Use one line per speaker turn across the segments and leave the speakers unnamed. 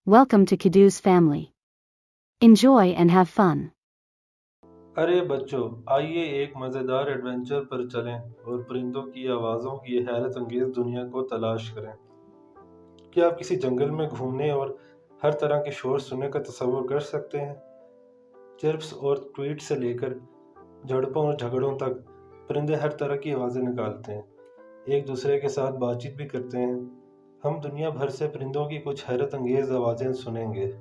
Welcome to Kidoo's family. Enjoy and have fun.
अरे बच्चों, आइए एक मज़ेदार एडवेंचर पर चलें और परिंदों की आवाज़ों की हैरत अंगेज दुनिया को तलाश करें। क्या आप किसी जंगल में घूमने और हर तरह के शोर सुनने का तस्वुर कर सकते हैं? चिर्प्स और ट्वीट से लेकर झड़पों और झगड़ों तक परिंदे हर तरह की आवाज़ें निकालते हैं, एक दूसरे के साथ बातचीत भी करते हैं। हम दुनिया भर से परिंदों की कुछ हैरत अंगेज आवाज़ें सुनेंगे।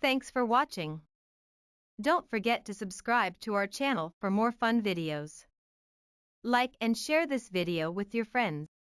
Thanks for watching. Don't forget to subscribe to our channel for more fun videos. Like and share this video with your friends.